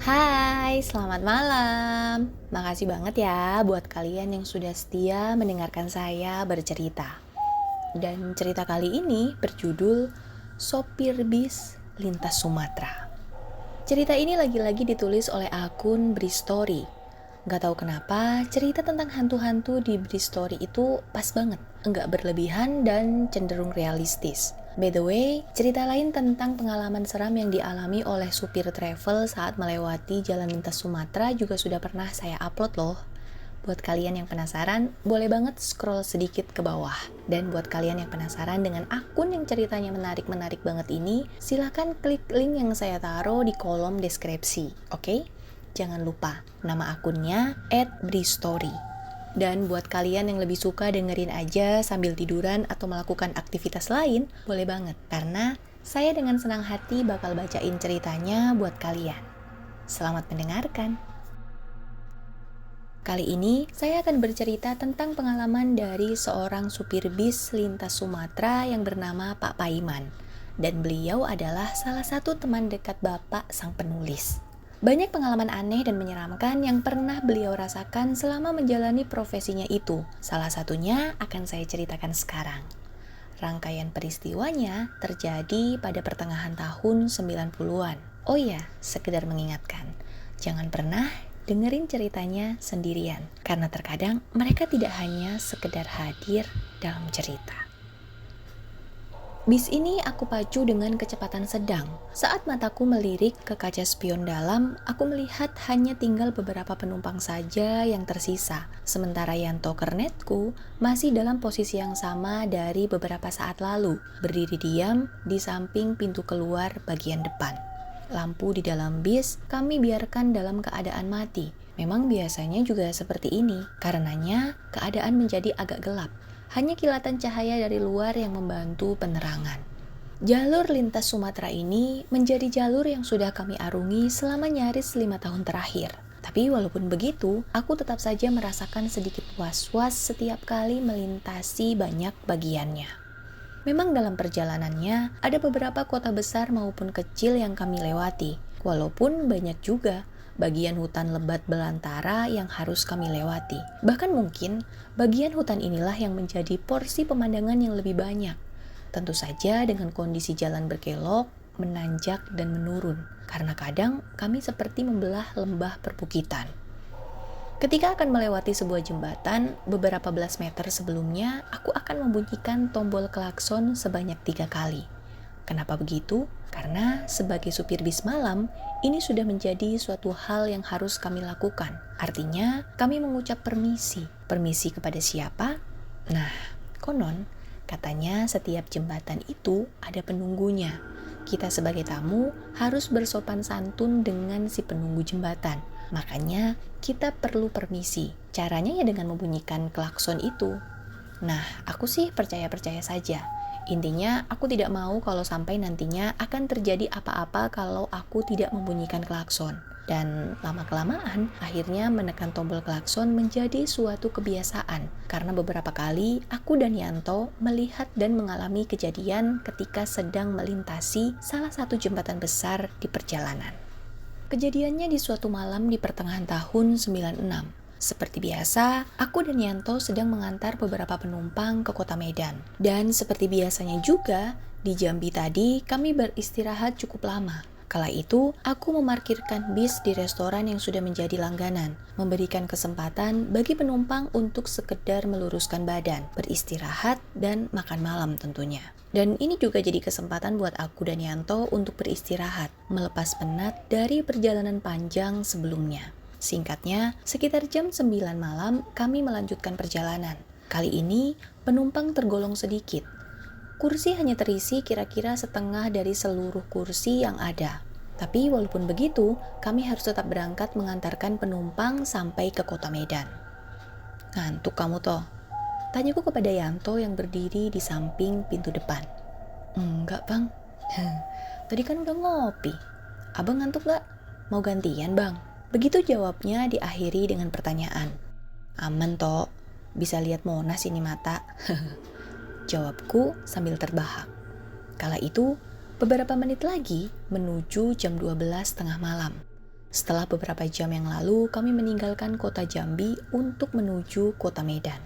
Hai, selamat malam. Makasih banget ya buat kalian yang sudah setia mendengarkan saya bercerita. Dan cerita kali ini berjudul Sopir Bis Lintas Sumatera. Cerita ini lagi-lagi ditulis oleh akun Bristory. Gak tahu kenapa, cerita tentang hantu-hantu di Bristory itu pas banget. Enggak berlebihan dan cenderung realistis. By the way, cerita lain tentang pengalaman seram yang dialami oleh supir travel saat melewati jalan lintas Sumatera juga sudah pernah saya upload loh. Buat kalian yang penasaran, boleh banget scroll sedikit ke bawah. Dan buat kalian yang penasaran dengan akun yang ceritanya menarik-menarik banget ini, silahkan klik link yang saya taruh di kolom deskripsi, oke? Jangan lupa, nama akunnya @bristory. Dan buat kalian yang lebih suka dengerin aja sambil tiduran atau melakukan aktivitas lain, boleh banget. Karena saya dengan senang hati bakal bacain ceritanya buat kalian. Selamat mendengarkan. Kali ini, saya akan bercerita tentang pengalaman dari seorang supir bis lintas Sumatera yang bernama Pak Paiman. Dan beliau adalah salah satu teman dekat Bapak sang penulis. Banyak pengalaman aneh dan menyeramkan yang pernah beliau rasakan selama menjalani profesinya itu. Salah satunya akan saya ceritakan sekarang. Rangkaian peristiwanya terjadi pada pertengahan tahun 90-an. Oh iya, sekedar mengingatkan, jangan pernah dengerin ceritanya sendirian, karena terkadang mereka tidak hanya sekedar hadir dalam cerita. Bis ini aku pacu dengan kecepatan sedang. Saat mataku melirik ke kaca spion dalam, aku melihat hanya tinggal beberapa penumpang saja yang tersisa. Sementara Yanto kernetku masih dalam posisi yang sama dari beberapa saat lalu, berdiri diam di samping pintu keluar bagian depan. Lampu di dalam bis kami biarkan dalam keadaan mati. Memang biasanya juga seperti ini, karenanya keadaan menjadi agak gelap. Hanya kilatan cahaya dari luar yang membantu penerangan. Jalur lintas Sumatera ini menjadi jalur yang sudah kami arungi selama nyaris 5 tahun terakhir. Tapi walaupun begitu, aku tetap saja merasakan sedikit was-was setiap kali melintasi banyak bagiannya. Memang dalam perjalanannya, ada beberapa kota besar maupun kecil yang kami lewati. Walaupun banyak juga bagian hutan lebat belantara yang harus kami lewati. Bahkan mungkin, bagian hutan inilah yang menjadi porsi pemandangan yang lebih banyak. Tentu saja dengan kondisi jalan berkelok, menanjak dan menurun. Karena kadang kami seperti membelah lembah perbukitan. Ketika akan melewati sebuah jembatan, beberapa belas meter sebelumnya, aku akan membunyikan tombol klakson sebanyak 3 kali. Kenapa begitu? Karena sebagai supir bis malam, ini sudah menjadi suatu hal yang harus kami lakukan. Artinya, kami mengucap permisi. Permisi kepada siapa? Nah, konon, katanya setiap jembatan itu ada penunggunya. Kita sebagai tamu harus bersopan santun dengan si penunggu jembatan. Makanya kita perlu permisi. Caranya ya dengan membunyikan klakson itu. Nah, aku sih percaya-percaya saja. Intinya, aku tidak mau kalau sampai nantinya akan terjadi apa-apa kalau aku tidak membunyikan klakson. Dan lama-kelamaan, akhirnya menekan tombol klakson menjadi suatu kebiasaan. Karena beberapa kali, aku dan Yanto melihat dan mengalami kejadian ketika sedang melintasi salah satu jembatan besar di perjalanan. Kejadiannya di suatu malam di pertengahan tahun 96. Seperti biasa, aku dan Yanto sedang mengantar beberapa penumpang ke kota Medan. Dan seperti biasanya juga, di Jambi tadi kami beristirahat cukup lama. Kala itu, aku memarkirkan bis di restoran yang sudah menjadi langganan, memberikan kesempatan bagi penumpang untuk sekedar meluruskan badan, beristirahat, dan makan malam tentunya. Dan ini juga jadi kesempatan buat aku dan Yanto untuk beristirahat, melepas penat dari perjalanan panjang sebelumnya. Singkatnya, sekitar jam 9 malam kami melanjutkan perjalanan. Kali ini, penumpang tergolong sedikit. Kursi hanya terisi kira-kira setengah dari seluruh kursi yang ada. Tapi walaupun begitu, kami harus tetap berangkat mengantarkan penumpang sampai ke kota Medan. Ngantuk kamu toh? Tanyaku kepada Yanto yang berdiri di samping pintu depan. Enggak bang, tadi kan udah ngopi. Abang ngantuk gak? Mau gantian bang? Begitu jawabnya diakhiri dengan pertanyaan. Aman toh, bisa lihat Monas ini mata. Jawabku sambil terbahak. Kala itu, beberapa menit lagi menuju jam 12 tengah malam. Setelah beberapa jam yang lalu, kami meninggalkan kota Jambi untuk menuju kota Medan.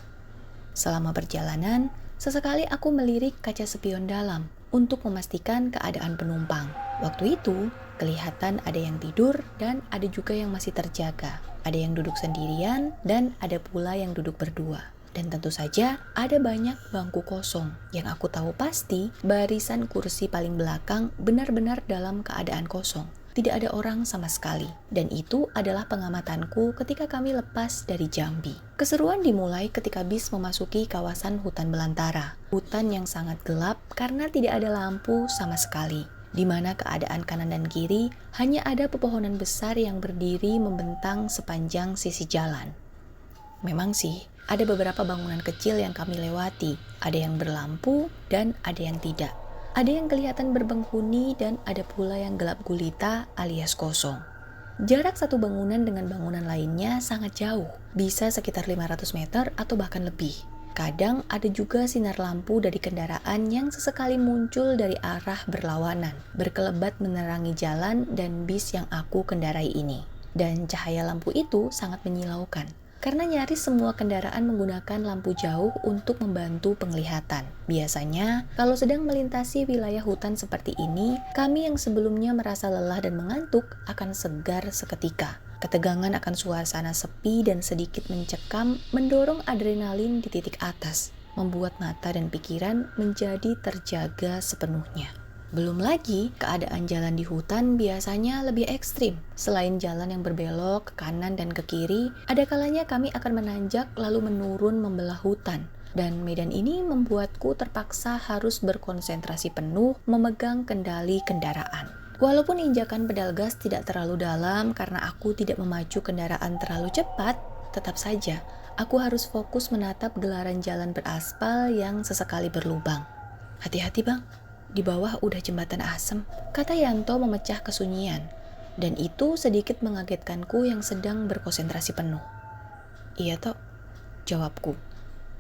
Selama perjalanan, sesekali aku melirik kaca spion dalam untuk memastikan keadaan penumpang. Waktu itu, kelihatan ada yang tidur dan ada juga yang masih terjaga. Ada yang duduk sendirian dan ada pula yang duduk berdua. Dan tentu saja ada banyak bangku kosong. Yang aku tahu pasti, barisan kursi paling belakang benar-benar dalam keadaan kosong. Tidak ada orang sama sekali. Dan itu adalah pengamatanku ketika kami lepas dari Jambi. Keseruan dimulai ketika bis memasuki kawasan hutan belantara. Hutan yang sangat gelap karena tidak ada lampu sama sekali. Di mana keadaan kanan dan kiri hanya ada pepohonan besar yang berdiri membentang sepanjang sisi jalan. Memang sih, ada beberapa bangunan kecil yang kami lewati. Ada yang berlampu dan ada yang tidak. Ada yang kelihatan berpenghuni dan ada pula yang gelap gulita alias kosong. Jarak satu bangunan dengan bangunan lainnya sangat jauh, bisa sekitar 500 meter atau bahkan lebih. Kadang ada juga sinar lampu dari kendaraan yang sesekali muncul dari arah berlawanan, berkelebat menerangi jalan dan bis yang aku kendarai ini. Dan cahaya lampu itu sangat menyilaukan. Karena nyaris semua kendaraan menggunakan lampu jauh untuk membantu penglihatan. Biasanya, kalau sedang melintasi wilayah hutan seperti ini, kami yang sebelumnya merasa lelah dan mengantuk akan segar seketika. Ketegangan akan suasana sepi dan sedikit mencekam mendorong adrenalin di titik atas, membuat mata dan pikiran menjadi terjaga sepenuhnya. Belum lagi, keadaan jalan di hutan biasanya lebih ekstrim. Selain jalan yang berbelok ke kanan dan ke kiri, ada kalanya kami akan menanjak lalu menurun membelah hutan. Dan medan ini membuatku terpaksa harus berkonsentrasi penuh memegang kendali kendaraan. Walaupun injakan pedal gas tidak terlalu dalam karena aku tidak memacu kendaraan terlalu cepat, tetap saja aku harus fokus menatap gelaran jalan beraspal yang sesekali berlubang. Hati-hati bang, di bawah udah jembatan asem, kata Yanto memecah kesunyian. Dan itu sedikit mengagetkanku yang sedang berkonsentrasi penuh. Iya toh, jawabku.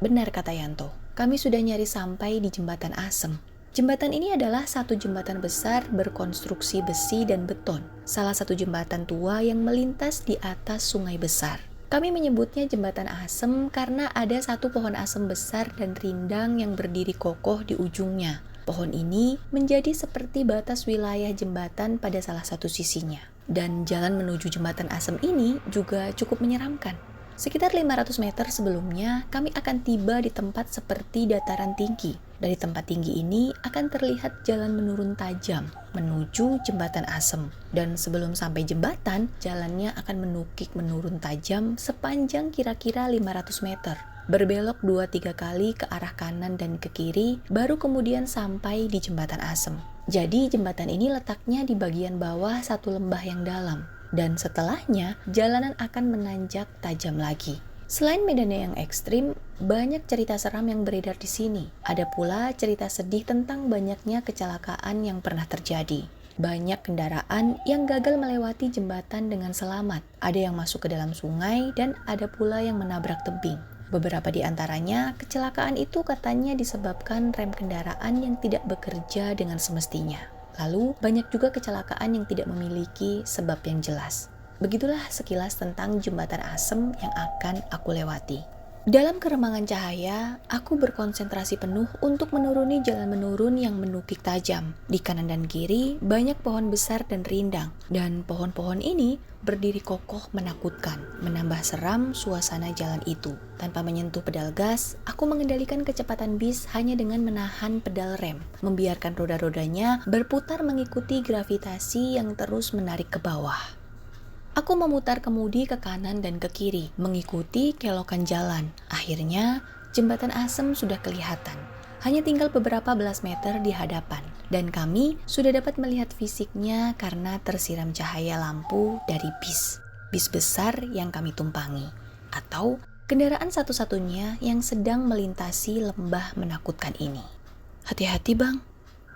Benar kata Yanto, kami sudah nyaris sampai di jembatan asem. Jembatan ini adalah satu jembatan besar berkonstruksi besi dan beton. Salah satu jembatan tua yang melintas di atas sungai besar. Kami menyebutnya jembatan asem karena ada satu pohon asem besar dan rindang yang berdiri kokoh di ujungnya. Pohon ini menjadi seperti batas wilayah jembatan pada salah satu sisinya. Dan jalan menuju jembatan asem ini juga cukup menyeramkan. Sekitar 500 meter sebelumnya, kami akan tiba di tempat seperti dataran tinggi. Dari tempat tinggi ini akan terlihat jalan menurun tajam menuju jembatan asem. Dan sebelum sampai jembatan, jalannya akan menukik menurun tajam sepanjang kira-kira 500 meter. Berbelok 2-3 kali ke arah kanan dan ke kiri, baru kemudian sampai di jembatan asem. Jadi jembatan ini letaknya di bagian bawah satu lembah yang dalam. Dan setelahnya, jalanan akan menanjak tajam lagi. Selain medannya yang ekstrim, banyak cerita seram yang beredar di sini. Ada pula cerita sedih tentang banyaknya kecelakaan yang pernah terjadi. Banyak kendaraan yang gagal melewati jembatan dengan selamat. Ada yang masuk ke dalam sungai dan ada pula yang menabrak tebing. Beberapa di antaranya, kecelakaan itu katanya disebabkan rem kendaraan yang tidak bekerja dengan semestinya. Lalu, banyak juga kecelakaan yang tidak memiliki sebab yang jelas. Begitulah sekilas tentang jembatan asem yang akan aku lewati. Dalam keremangan cahaya, aku berkonsentrasi penuh untuk menuruni jalan menurun yang menukik tajam. Di kanan dan kiri, banyak pohon besar dan rindang. Dan pohon-pohon ini berdiri kokoh menakutkan, menambah seram suasana jalan itu. Tanpa menyentuh pedal gas, aku mengendalikan kecepatan bis hanya dengan menahan pedal rem, membiarkan roda-rodanya berputar mengikuti gravitasi yang terus menarik ke bawah. Aku memutar kemudi ke kanan dan ke kiri, mengikuti kelokan jalan. Akhirnya, jembatan asem sudah kelihatan. Hanya tinggal beberapa belas meter di hadapan. Dan kami sudah dapat melihat fisiknya karena tersiram cahaya lampu dari bis. Bis besar yang kami tumpangi. Atau kendaraan satu-satunya yang sedang melintasi lembah menakutkan ini. Hati-hati bang,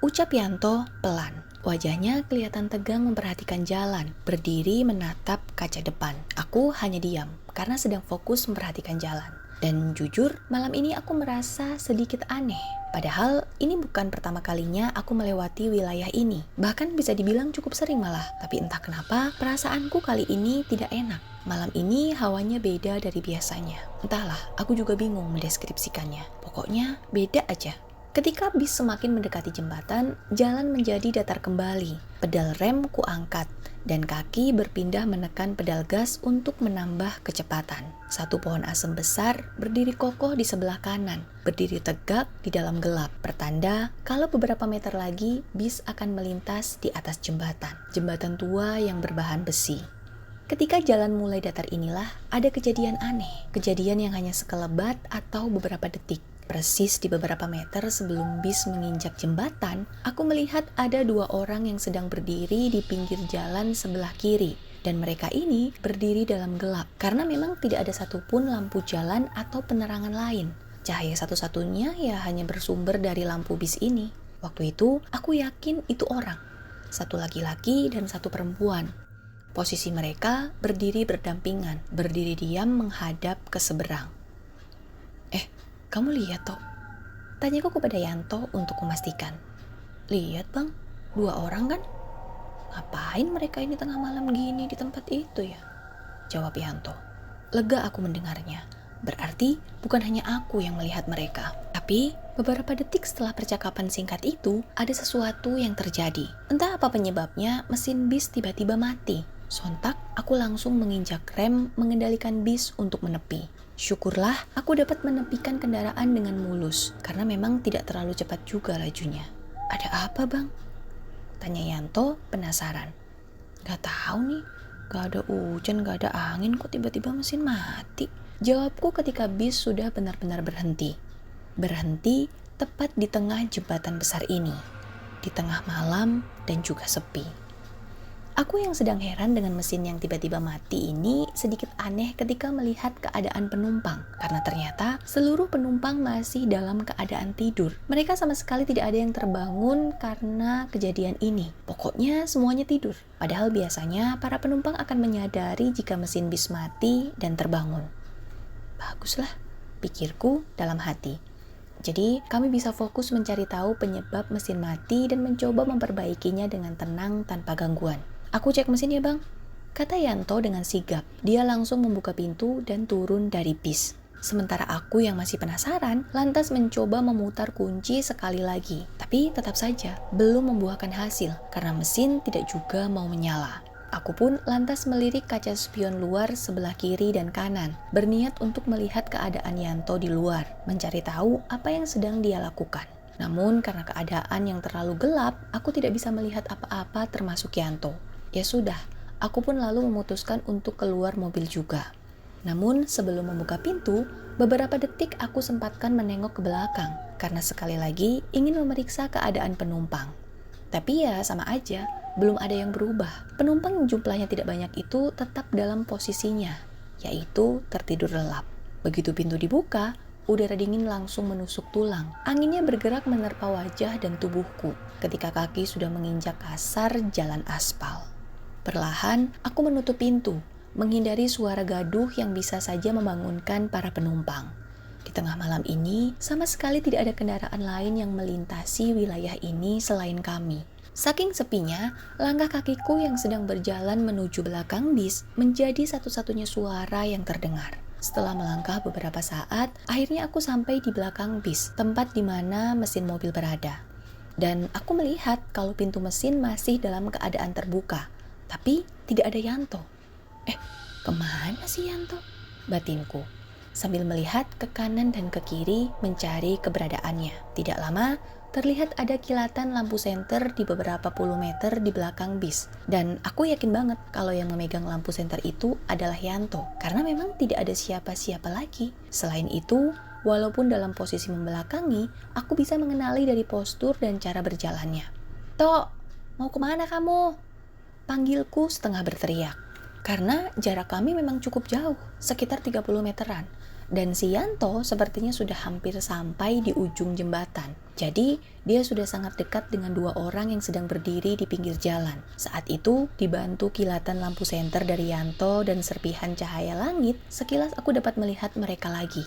ucap Yanto pelan. Wajahnya kelihatan tegang memperhatikan jalan, berdiri menatap kaca depan. Aku hanya diam, karena sedang fokus memperhatikan jalan. Dan jujur, malam ini aku merasa sedikit aneh. Padahal ini bukan pertama kalinya aku melewati wilayah ini. Bahkan bisa dibilang cukup sering malah. Tapi entah kenapa perasaanku kali ini tidak enak. Malam ini hawanya beda dari biasanya. Entahlah, aku juga bingung mendeskripsikannya. Pokoknya beda aja. Ketika bis semakin mendekati jembatan, jalan menjadi datar kembali. Pedal rem kuangkat, dan kaki berpindah menekan pedal gas untuk menambah kecepatan. Satu pohon asem besar berdiri kokoh di sebelah kanan, berdiri tegak di dalam gelap. Pertanda kalau beberapa meter lagi bis akan melintas di atas jembatan. Jembatan tua yang berbahan besi. Ketika jalan mulai datar inilah, ada kejadian aneh. Kejadian yang hanya sekelebat atau beberapa detik. Persis di beberapa meter sebelum bis menginjak jembatan, aku melihat ada 2 orang yang sedang berdiri di pinggir jalan sebelah kiri. Dan mereka ini berdiri dalam gelap, karena memang tidak ada satupun lampu jalan atau penerangan lain. Cahaya satu-satunya ya hanya bersumber dari lampu bis ini. Waktu itu, aku yakin itu orang. Satu laki-laki dan satu perempuan. Posisi mereka berdiri berdampingan, berdiri diam menghadap ke seberang. Kamu lihat toh? Tanyaku kepada Yanto untuk memastikan. Lihat bang, 2 orang kan? Ngapain mereka ini tengah malam gini di tempat itu ya? Jawab Yanto. Lega aku mendengarnya. Berarti bukan hanya aku yang melihat mereka. Tapi beberapa detik setelah percakapan singkat itu, ada sesuatu yang terjadi. Entah apa penyebabnya, mesin bis tiba-tiba mati. Sontak, aku langsung menginjak rem mengendalikan bis untuk menepi. Syukurlah aku dapat menepikan kendaraan dengan mulus, karena memang tidak terlalu cepat juga lajunya. Ada apa bang? Tanya Yanto penasaran. Gak tahu nih, gak ada hujan, gak ada angin, kok tiba-tiba mesin mati? Jawabku ketika bis sudah benar-benar berhenti. Berhenti tepat di tengah jembatan besar ini, di tengah malam dan juga sepi. Aku yang sedang heran dengan mesin yang tiba-tiba mati ini sedikit aneh ketika melihat keadaan penumpang. Karena ternyata seluruh penumpang masih dalam keadaan tidur. Mereka sama sekali tidak ada yang terbangun karena kejadian ini. Pokoknya semuanya tidur. Padahal biasanya para penumpang akan menyadari jika mesin bis mati dan terbangun. Baguslah, pikirku dalam hati. Jadi kami bisa fokus mencari tahu penyebab mesin mati dan mencoba memperbaikinya dengan tenang tanpa gangguan. Aku cek mesin ya bang, kata Yanto dengan sigap. Dia langsung membuka pintu dan turun dari bis. Sementara aku yang masih penasaran, lantas mencoba memutar kunci sekali lagi. Tapi tetap saja, belum membuahkan hasil, karena mesin tidak juga mau menyala. Aku pun lantas melirik kaca spion luar sebelah kiri dan kanan, berniat untuk melihat keadaan Yanto di luar, mencari tahu apa yang sedang dia lakukan. Namun karena keadaan yang terlalu gelap, aku tidak bisa melihat apa-apa termasuk Yanto. Ya sudah, aku pun lalu memutuskan untuk keluar mobil juga. Namun sebelum membuka pintu, beberapa detik aku sempatkan menengok ke belakang, karena sekali lagi ingin memeriksa keadaan penumpang. Tapi ya sama aja, belum ada yang berubah. Penumpang yang jumlahnya tidak banyak itu tetap dalam posisinya, yaitu tertidur lelap. Begitu pintu dibuka, udara dingin langsung menusuk tulang. Anginnya bergerak menerpa wajah dan tubuhku ketika kaki sudah menginjak kasar jalan aspal. Perlahan, aku menutup pintu, menghindari suara gaduh yang bisa saja membangunkan para penumpang. Di tengah malam ini, sama sekali tidak ada kendaraan lain yang melintasi wilayah ini selain kami. Saking sepinya, langkah kakiku yang sedang berjalan menuju belakang bis menjadi satu-satunya suara yang terdengar. Setelah melangkah beberapa saat, akhirnya aku sampai di belakang bis, tempat di mana mesin mobil berada. Dan aku melihat kalau pintu mesin masih dalam keadaan terbuka. Tapi tidak ada Yanto. Kemana sih Yanto? Batinku, sambil melihat ke kanan dan ke kiri mencari keberadaannya. Tidak lama, terlihat ada kilatan lampu senter di beberapa puluh meter di belakang bis. Dan aku yakin banget kalau yang memegang lampu senter itu adalah Yanto. Karena memang tidak ada siapa-siapa lagi. Selain itu, walaupun dalam posisi membelakangi, aku bisa mengenali dari postur dan cara berjalannya. Tok, mau kemana kamu? Panggilku setengah berteriak, karena jarak kami memang cukup jauh, sekitar 30 meteran. Dan si Yanto sepertinya sudah hampir sampai di ujung jembatan. Jadi, dia sudah sangat dekat dengan 2 orang yang sedang berdiri di pinggir jalan. Saat itu, dibantu kilatan lampu senter dari Yanto dan serpihan cahaya langit, sekilas aku dapat melihat mereka lagi.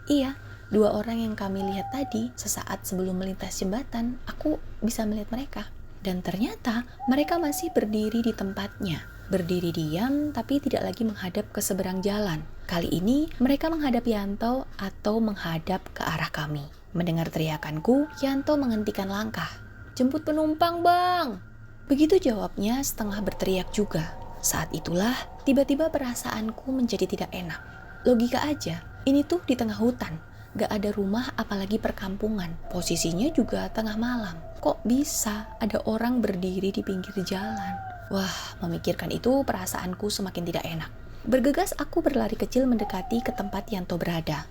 Iya, dua orang yang kami lihat tadi sesaat sebelum melintas jembatan, aku bisa melihat mereka. Dan ternyata mereka masih berdiri di tempatnya. Berdiri diam tapi tidak lagi menghadap ke seberang jalan. Kali ini mereka menghadap Yanto atau menghadap ke arah kami. Mendengar teriakanku, Yanto menghentikan langkah. "Jemput penumpang, Bang!" Begitu jawabnya setengah berteriak juga. Saat itulah tiba-tiba perasaanku menjadi tidak enak. Logika aja, ini tuh di tengah hutan. Gak ada rumah apalagi perkampungan. Posisinya juga tengah malam. Kok bisa ada orang berdiri di pinggir jalan? Wah, memikirkan itu perasaanku semakin tidak enak. Bergegas aku berlari kecil mendekati ke tempat Yanto berada.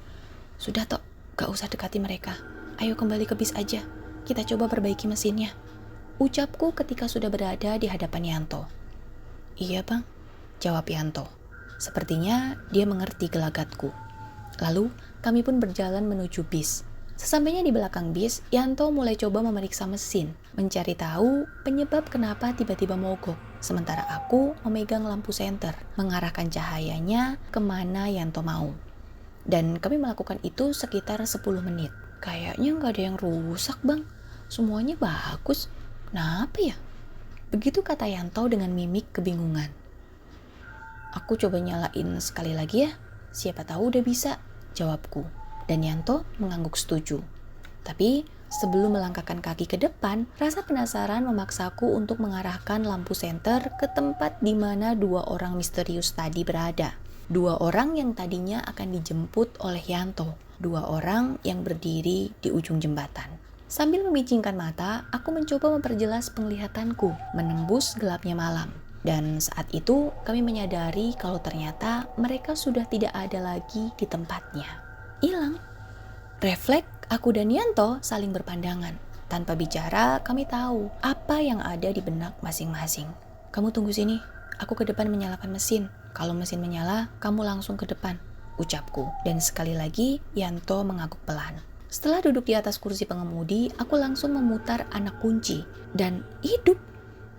"Sudah Tok, gak usah dekati mereka. Ayo kembali ke bis aja. Kita coba perbaiki mesinnya," ucapku ketika sudah berada di hadapan Yanto. "Iya Bang," jawab Yanto. Sepertinya dia mengerti gelagatku. Lalu kami pun berjalan menuju bis. Sesampainya di belakang bis, Yanto mulai coba memeriksa mesin, mencari tahu penyebab kenapa tiba-tiba mogok. Sementara aku memegang lampu senter, mengarahkan cahayanya kemana Yanto mau. Dan kami melakukan itu sekitar 10 menit. Kayaknya nggak ada yang rusak Bang, semuanya bagus. Kenapa ya? Begitu kata Yanto dengan mimik kebingungan. "Aku coba nyalain sekali lagi ya, siapa tahu udah bisa," jawabku. Dan Yanto mengangguk setuju. Tapi sebelum melangkahkan kaki ke depan, rasa penasaran memaksaku untuk mengarahkan lampu senter ke tempat di mana dua orang misterius tadi berada. Dua orang yang tadinya akan dijemput oleh Yanto. Dua orang yang berdiri di ujung jembatan. Sambil memicingkan mata, aku mencoba memperjelas penglihatanku, menembus gelapnya malam. Dan saat itu kami menyadari kalau ternyata mereka sudah tidak ada lagi di tempatnya. Hilang. Refleks, aku dan Yanto saling berpandangan. Tanpa bicara, kami tahu apa yang ada di benak masing-masing. "Kamu tunggu sini, aku ke depan menyalakan mesin. Kalau mesin menyala, kamu langsung ke depan," ucapku. Dan sekali lagi, Yanto mengangguk pelan. Setelah duduk di atas kursi pengemudi, aku langsung memutar anak kunci. Dan hidup.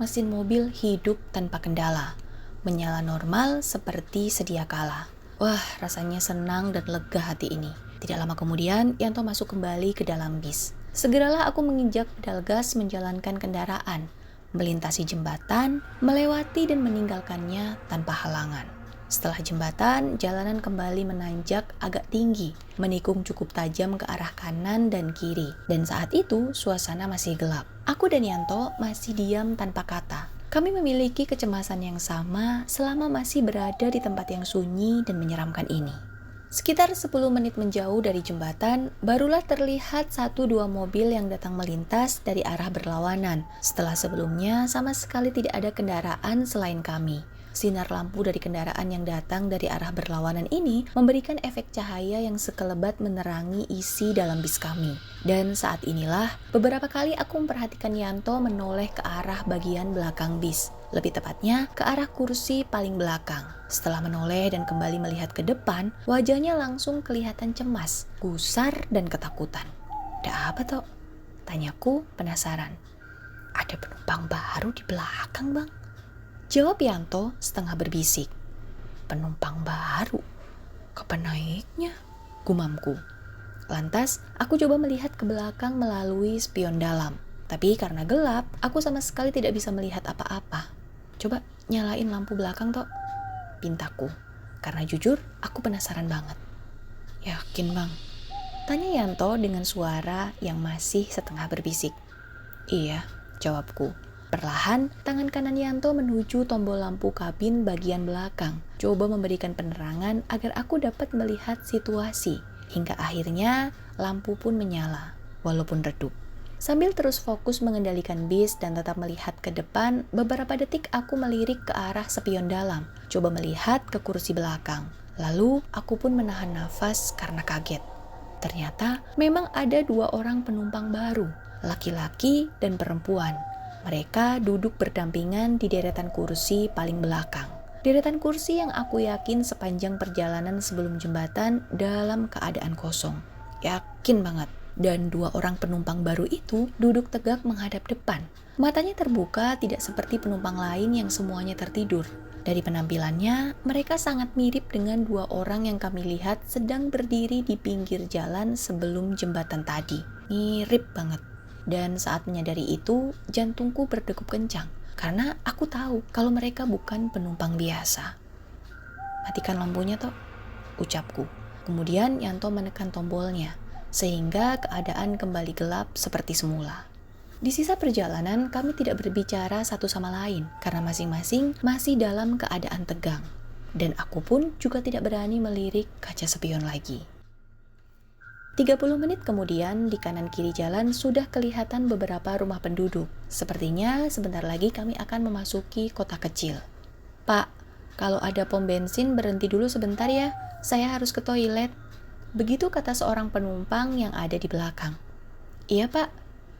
Mesin mobil hidup tanpa kendala. Menyala normal seperti sedia kala. Wah, rasanya senang dan lega hati ini. Tidak lama kemudian, Yanto masuk kembali ke dalam bis. Segeralah aku menginjak pedal gas menjalankan kendaraan, melintasi jembatan, melewati dan meninggalkannya tanpa halangan. Setelah jembatan, jalanan kembali menanjak agak tinggi, menikung cukup tajam ke arah kanan dan kiri. Dan saat itu, suasana masih gelap. Aku dan Yanto masih diam tanpa kata. Kami memiliki kecemasan yang sama selama masih berada di tempat yang sunyi dan menyeramkan ini. Sekitar 10 menit menjauh dari jembatan, barulah terlihat 1-2 mobil yang datang melintas dari arah berlawanan. Setelah sebelumnya sama sekali tidak ada kendaraan selain kami. Sinar lampu dari kendaraan yang datang dari arah berlawanan ini memberikan efek cahaya yang sekelebat menerangi isi dalam bis kami. Dan saat inilah beberapa kali aku memperhatikan Yanto menoleh ke arah bagian belakang bis. Lebih tepatnya ke arah kursi paling belakang. Setelah menoleh dan kembali melihat ke depan, wajahnya langsung kelihatan cemas, gusar dan ketakutan. "Ada apa toh?" tanyaku penasaran. "Ada penumpang baru di belakang Bang," jawab Yanto setengah berbisik. "Penumpang baru? Kapan naiknya?" gumamku. Lantas, aku coba melihat ke belakang melalui spion dalam. Tapi karena gelap, aku sama sekali tidak bisa melihat apa-apa. "Coba nyalain lampu belakang, Tok," pintaku. Karena jujur, aku penasaran banget. "Yakin, Bang?" tanya Yanto dengan suara yang masih setengah berbisik. "Iya," jawabku. Perlahan, tangan kanan Yanto menuju tombol lampu kabin bagian belakang, coba memberikan penerangan agar aku dapat melihat situasi. Hingga akhirnya, lampu pun menyala, walaupun redup. Sambil terus fokus mengendalikan bis dan tetap melihat ke depan, beberapa detik aku melirik ke arah spion dalam, coba melihat ke kursi belakang. Lalu, aku pun menahan nafas karena kaget. Ternyata, memang ada 2 orang penumpang baru, laki-laki dan perempuan. Mereka duduk berdampingan di deretan kursi paling belakang. Deretan kursi yang aku yakin sepanjang perjalanan sebelum jembatan dalam keadaan kosong. Yakin banget. Dan 2 orang penumpang baru itu duduk tegak menghadap depan. Matanya terbuka tidak seperti penumpang lain yang semuanya tertidur. Dari penampilannya, mereka sangat mirip dengan dua orang yang kami lihat sedang berdiri di pinggir jalan sebelum jembatan tadi. Mirip banget. Dan saat menyadari itu, jantungku berdegup kencang. Karena aku tahu kalau mereka bukan penumpang biasa. Matikan lampunya toh, ucapku. Kemudian Yanto menekan tombolnya, sehingga keadaan kembali gelap seperti semula. Di sisa perjalanan, kami tidak berbicara satu sama lain karena masing-masing masih dalam keadaan tegang. Dan aku pun juga tidak berani melirik kaca spion lagi. 30 menit kemudian, di kanan kiri jalan sudah kelihatan beberapa rumah penduduk. Sepertinya sebentar lagi kami akan memasuki kota kecil. "Pak, kalau ada pom bensin berhenti dulu sebentar ya, saya harus ke toilet." Begitu kata seorang penumpang yang ada di belakang. "Iya pak,"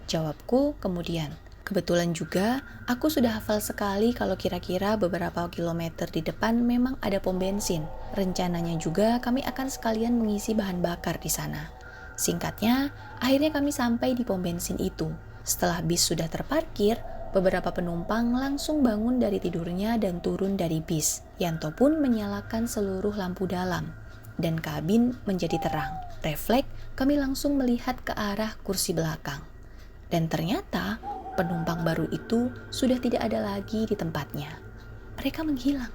jawabku kemudian. Kebetulan juga, aku sudah hafal sekali kalau kira-kira beberapa kilometer di depan memang ada pom bensin. Rencananya juga kami akan sekalian mengisi bahan bakar di sana. Singkatnya, akhirnya kami sampai di pom bensin itu. Setelah bis sudah terparkir, beberapa penumpang langsung bangun dari tidurnya dan turun dari bis. Yanto pun menyalakan seluruh lampu dalam, dan kabin menjadi terang. Refleks, kami langsung melihat ke arah kursi belakang. Dan ternyata penumpang baru itu sudah tidak ada lagi di tempatnya. Mereka menghilang.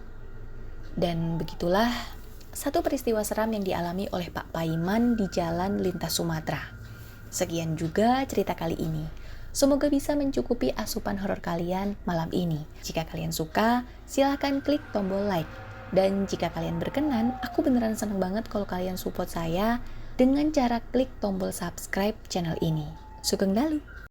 Dan begitulah satu peristiwa seram yang dialami oleh Pak Paiman di jalan lintas Sumatera. Sekian juga cerita kali ini. Semoga bisa mencukupi asupan horor kalian malam ini. Jika kalian suka, silahkan klik tombol like. Dan jika kalian berkenan, aku beneran seneng banget kalau kalian support saya dengan cara klik tombol subscribe channel ini. Sugeng Dalu!